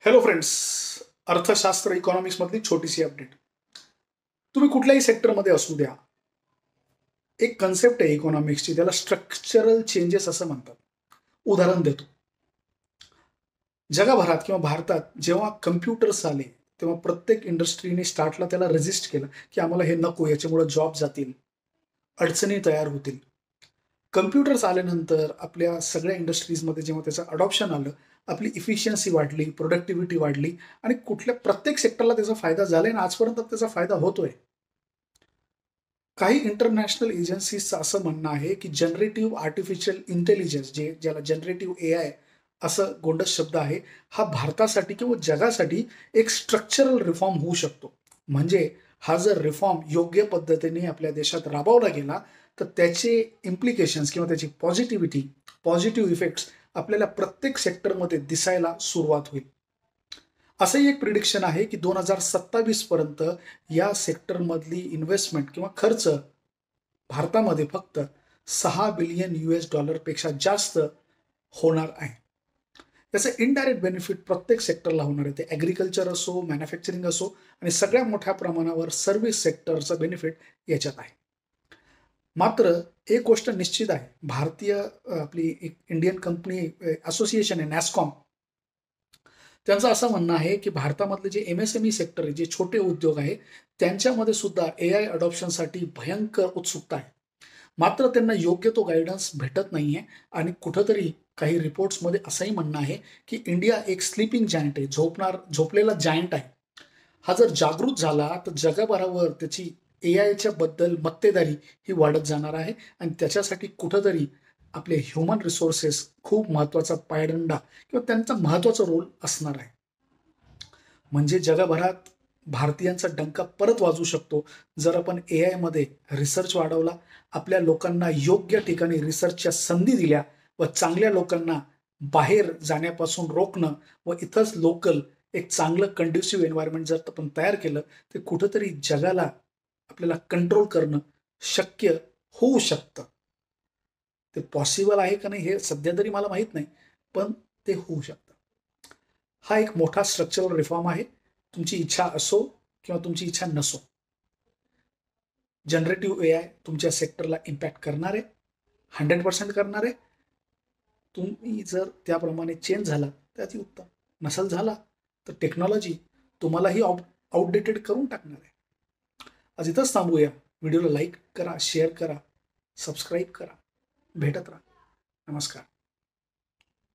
Hello friends. अर्थशास्त्र economics मधली छोटीशी अपडेट. तुम्ही कुठल्याही सेक्टरमध्ये असू द्या, एक कन्सेप्ट आहे इकॉनॉमिक्सची, त्याला स्ट्रक्चरल चेंजेस असं म्हणतात. उदाहरण देतो. जगभरात किंवा भारतात जेव्हा कम्प्युटर्स आले, तेव्हा प्रत्येक इंडस्ट्रीने स्टार्टला त्याला रेजिस्ट केलं की आम्हाला हे नको, याच्यामुळे जॉब जातील, अडचणी तयार होतील. कम्प्युटर्स आल्यानंतर आपल्या सगळ्या इंडस्ट्रीजमध्ये जेव्हा त्याचं अडॉप्शन आलं, आपली इफिशियन्सी वाढली, प्रोडक्टिव्हिटी वाढली आणि प्रत्येक सेक्टरला त्याचा फायदा झालाय आणि आजपर्यंत त्याचा फायदा होतोय. काही इंटरनॅशनल एजन्सीजचं असं म्हणणं आहे की जनरेटिव्ह आर्टिफिशियल इंटेलिजन्स, ज्याला जनरेटिव्ह एआय असं गोंडस शब्द आहे, हा भारतासाठी किंवा जगासाठी एक स्ट्रक्चरल रिफॉर्म होऊ शकतो. म्हणजे हा जर रिफॉर्म योग्य पद्धतीने आपल्या देशात राबवला गेला तर त्याचे इम्प्लिकेशन्स किंवा त्याची पॉझिटिव्ह इफेक्ट्स आपल्याला प्रत्येक सेक्टरमध्ये दिसायला सुरुवात होईल. असंही एक प्रिडिक्शन आहे की 2027 पर्यंत या सेक्टरमधली इन्व्हेस्टमेंट किंवा खर्च भारतामध्ये फक्त $6 बिलियन पेक्षा जास्त होणार आहे. त्याचं इनडायरेक्ट बेनिफिट प्रत्येक सेक्टरला होणार आहे. ते ॲग्रिकल्चर असो, मॅन्युफॅक्चरिंग असो आणि सगळ्या मोठ्या प्रमाणावर सर्व्हिस सेक्टरचं बेनिफिट याच्यात आहे. मात्र एक गोष्ट निश्चित आहे, आपली एक इंडियन कंपनी असोसिएशन आहे नॅस्कॉम, त्यांचं असं म्हणणं आहे की भारतामधले जे एमएसएमई सेक्टर आहे, जे छोटे उद्योग आहे, त्यांच्यामध्ये सुद्धा एआय अडॉप्शनसाठी भयंकर उत्सुकता आहे. मात्र त्यांना योग्य तो गायडन्स भेटत नाहीये आणि कुठंतरी काही रिपोर्ट्समध्ये असंही म्हणणं आहे की इंडिया एक स्लीपिंग जायंट आहे, झोपलेला जायंट आहे. हा जर जागृत झाला तर जगभरावर त्याची एआयच्या बद्दल मक्तेदारी ही वाढत जाणार आहे आणि त्याच्यासाठी कुठंतरी आपले ह्युमन रिसोर्सेस खूप महत्वाचा पायदंडा किंवा त्यांचा महत्वाचा रोल असणार आहे. म्हणजे जगभरात भारतीयांचा डंका परत वाजू शकतो जर आपण एआय मध्ये रिसर्च वाढवला, आपल्या लोकांना योग्य ठिकाणी रिसर्चच्या संधी दिल्या व चांगल्या लोकांना बाहेर जाण्यापासून रोखणं व इथंच लोकल एक चांगलं कंड्युसिव्ह एन्व्हायरमेंट जर आपण तयार केलं तर कुठंतरी जगाला आपल्याला कंट्रोल करणं शक्य होऊ शकतं. ते पॉसिबल आहे का नाही हे सध्या तरी मला माहीत नाही, पण ते होऊ शकतं. हा एक मोठा स्ट्रक्चरल रिफॉर्म आहे. तुमची इच्छा असो किंवा तुमची इच्छा नसो, जनरेटिव्ह एआय तुमच्या सेक्टरला इम्पॅक्ट करणार आहे, 100% करणार आहे. तुम्ही जर त्याप्रमाणे चेंज झाला तर अति उत्तम, नसेल झाला तर टेक्नॉलॉजी तुम्हालाही आउटडेटेड करून टाकणार आहे. आज इथंच थांबूया. व्हिडिओला लाईक करा, शेअर करा, सबस्क्राईब करा. भेटत राहा. नमस्कार.